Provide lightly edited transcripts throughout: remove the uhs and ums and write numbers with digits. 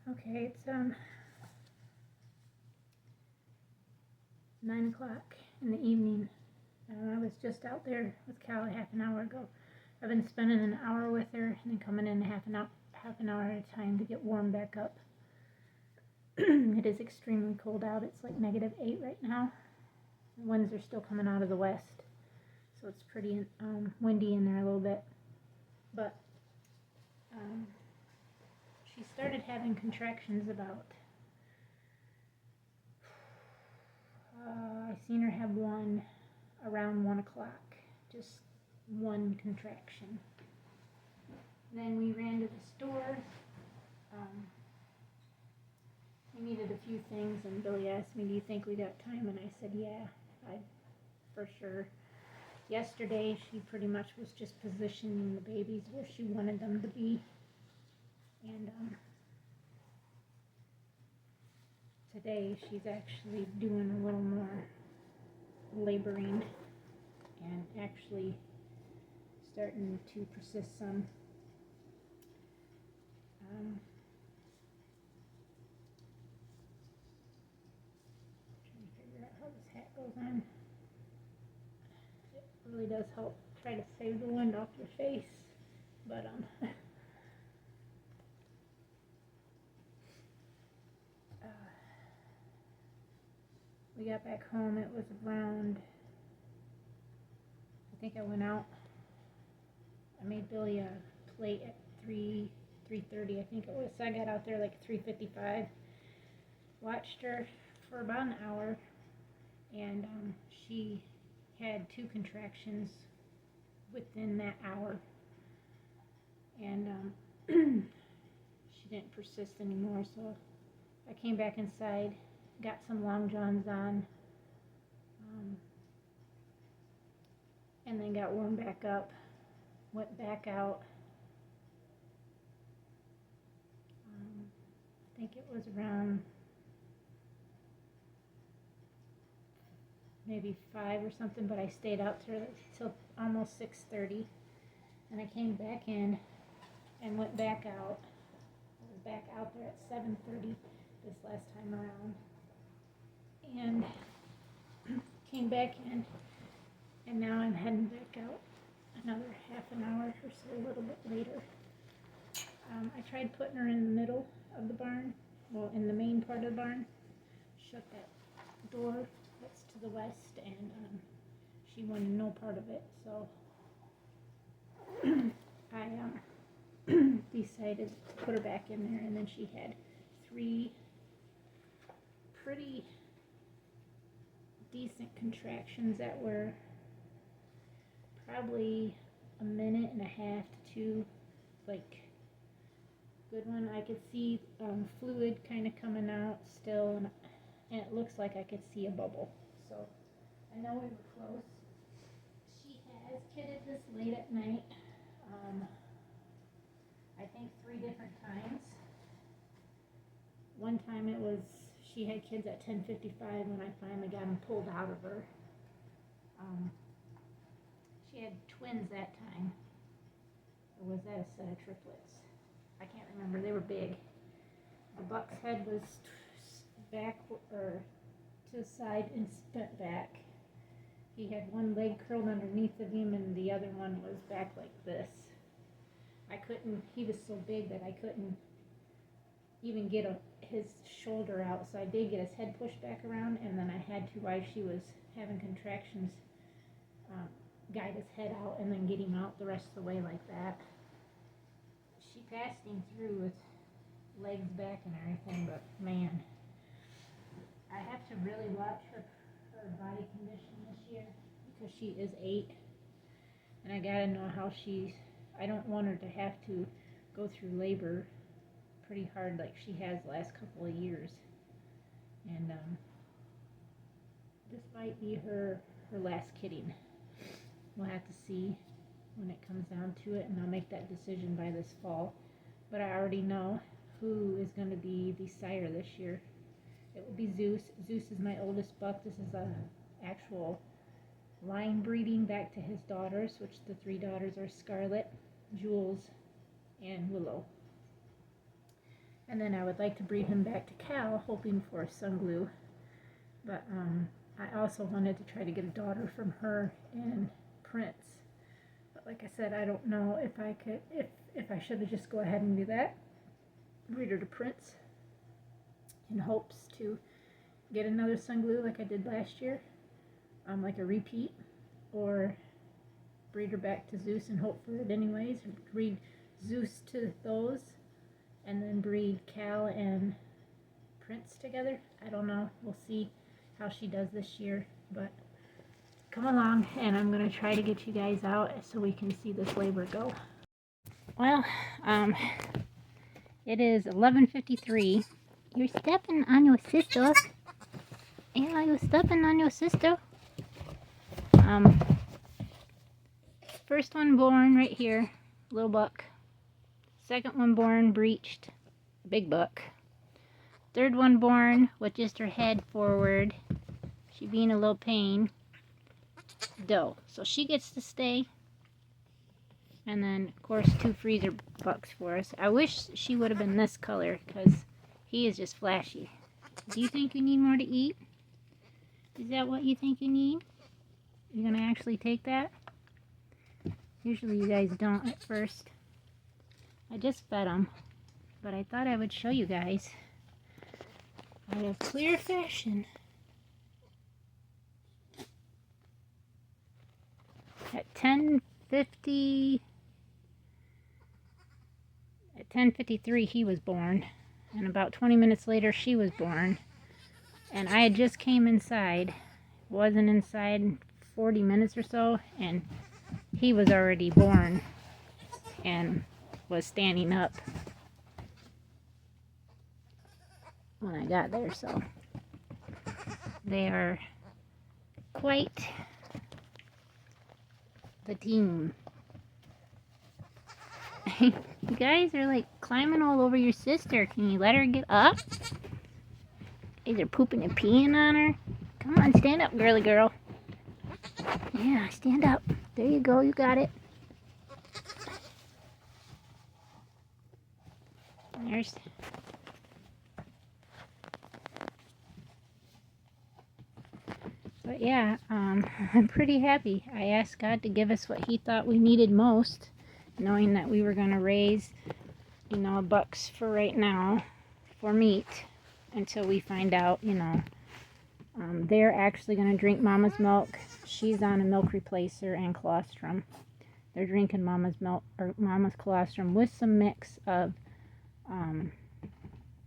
Okay, it's 9 o'clock in the evening. I was just out there with Callie half an hour ago. I've been spending an hour with her and then coming in half an hour at a time to get warmed back up. It is extremely cold out. It's like -8 right now. The winds are still coming out of the west, so it's pretty windy in there a little bit. But she started having contractions about, I seen her have one around 1 o'clock, just one contraction. Then we ran to the store. We needed a few things, and Billy asked me, do you think we got time? And I said, yeah, for sure. Yesterday, she pretty much was just positioning the babies where she wanted them to be. And today, she's actually doing a little more laboring and actually starting to persist some. Trying to figure out how this hat goes on. It really does help try to save the wind off your face, but we got back home. It was around, I think I went out. I made Billy a plate at 3:30, I think it was. So I got out there like 3:55. Watched her for about an hour, and she had 2 contractions within that hour, and she didn't persist anymore. So I came back inside, got some long johns on, and then got warmed back up, went back out. I think it was around maybe 5 or something, but I stayed out till almost 6:30, and I came back in and went back out. I was back out there at 7:30 this last time around, and came back in, and now I'm heading back out another half an hour or so, a little bit later. I tried putting her in the middle of the barn, well, in the main part of the barn. Shut that door that's to the west, and she wanted no part of it, so I decided to put her back in there. And then she had 3 pretty decent contractions that were probably a minute and a half to 2, like good one. I could see fluid kind of coming out still, and it looks like I could see a bubble. So I know we were close. She has kidded this late at night. I think 3 different times. One time she had kids at 10:55 when I finally got them pulled out of her. She had twins that time. Or was that a set of triplets? I can't remember. They were big. The buck's head was back or to the side and bent back. He had one leg curled underneath of him, and the other one was back like this. He was so big that I couldn't even get his shoulder out, so I did get his head pushed back around, and then I had to, while she was having contractions, guide his head out and then get him out the rest of the way like that. She passed him through with legs back and everything, but man, I have to really watch her body condition this year, because she is 8, and I gotta know how I don't want her to have to go through labor pretty hard like she has the last couple of years. And this might be her last kidding. We'll have to see when it comes down to it, and I'll make that decision by this fall. But I already know who is going to be the sire this year. It will be Zeus. Zeus is my oldest buck. This is a actual line breeding back to his daughters, which the 3 daughters are Scarlet, Jules, and Willow. And then I would like to breed him back to Cal, hoping for a sun glue. But I also wanted to try to get a daughter from her and Prince. But like I said, I don't know if I could, if I should have just go ahead and do that. Breed her to Prince in hopes to get another sun glue like I did last year, like a repeat, or breed her back to Zeus and hope for it anyways, or breed Zeus to those, and then breed Cal and Prince together. I don't know. We'll see how she does this year, but come along and I'm going to try to get you guys out so we can see this labor go. Well, it is 11:53. You're stepping on your sister. Yeah, you're stepping on your sister. First one born right here, little buck. Second one born, breached, big buck. Third one born with just her head forward. She being a little pain. Doe. So she gets to stay. And then, of course, 2 freezer bucks for us. I wish she would have been this color because he is just flashy. Do you think you need more to eat? Is that what you think you need? You're going to actually take that? Usually you guys don't at first. I just fed them. But I thought I would show you guys out of clear fashion. At 10:53 he was born, and about 20 minutes later she was born, and I had just came inside, wasn't inside 40 minutes or so, and he was already born and was standing up when I got there. So they are quite the team. You guys are like climbing all over your sister. Can you let her get up? You guys are pooping and peeing on her. Come on, stand up, girly girl. Yeah, stand up. There you go, you got it. There's... But yeah, I'm pretty happy. I asked God to give us what he thought we needed most, knowing that we were going to raise, bucks for right now for meat until we find out, they're actually going to drink mama's milk. She's on a milk replacer and colostrum. They're drinking mama's milk or mama's colostrum with some mix of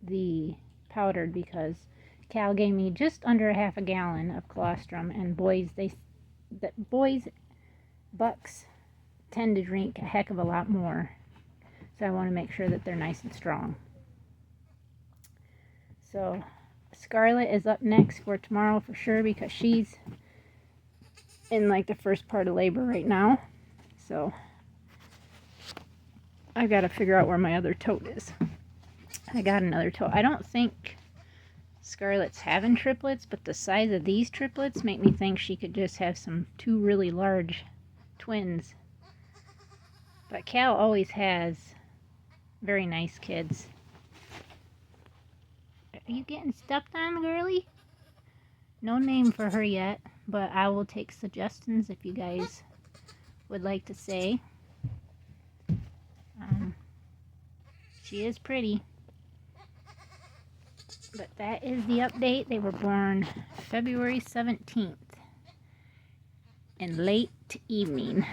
the powdered, because Cal gave me just under a half a gallon of colostrum, and bucks tend to drink a heck of a lot more. So I want to make sure that they're nice and strong. So Scarlet is up next for tomorrow for sure, because she's in like the first part of labor right now. So I've got to figure out where my other tote is. I got another tote. I don't think Scarlet's having triplets, but the size of these triplets make me think she could just have 2 really large twins. But Cal always has very nice kids. Are you getting stepped on, girly? No name for her yet, but I will take suggestions if you guys would like to say. She is pretty. But that is the update. They were born February 17th in late evening.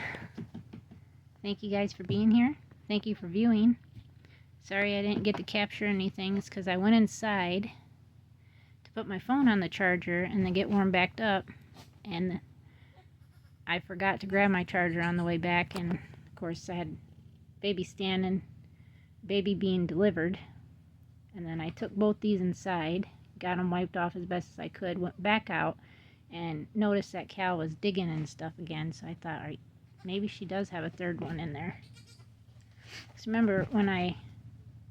Thank you guys for being here. Thank you for viewing. Sorry I didn't get to capture anything. It's because I went inside to put my phone on the charger and then get warm backed up, and I forgot to grab my charger on the way back, and of course I had baby standing, baby being delivered, and then I took both these inside, got them wiped off as best as I could, went back out and noticed that Cal was digging and stuff again. So I thought, all right, maybe she does have a third one in there. So remember when I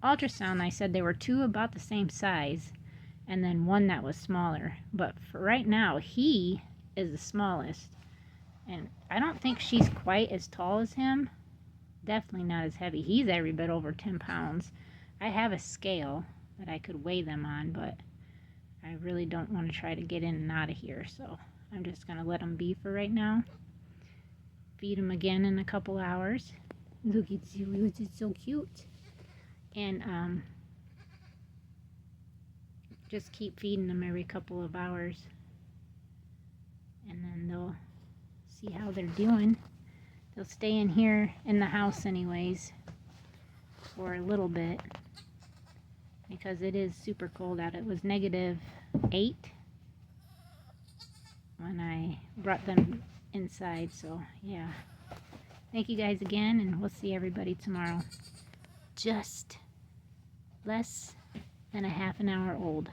ultrasound, I said there were 2 about the same size and then 1 that was smaller, but for right now he is the smallest, and I don't think she's quite as tall as him, definitely not as heavy. He's every bit over 10 pounds, I have a scale that I could weigh them on, but I really don't want to try to get in and out of here, so I'm just going to let them be for right now. Feed them again in a couple hours. Look, it's so cute. And just keep feeding them every couple of hours. And then they'll see how they're doing. They'll stay in here in the house anyways for a little bit, because it is super cold out. It was -8 when I brought them inside, so yeah. Thank you guys again, and we'll see everybody tomorrow. Just less than a half an hour old.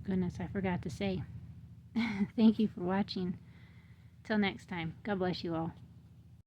Goodness, I forgot to say. Thank you for watching. Till next time, God bless you all.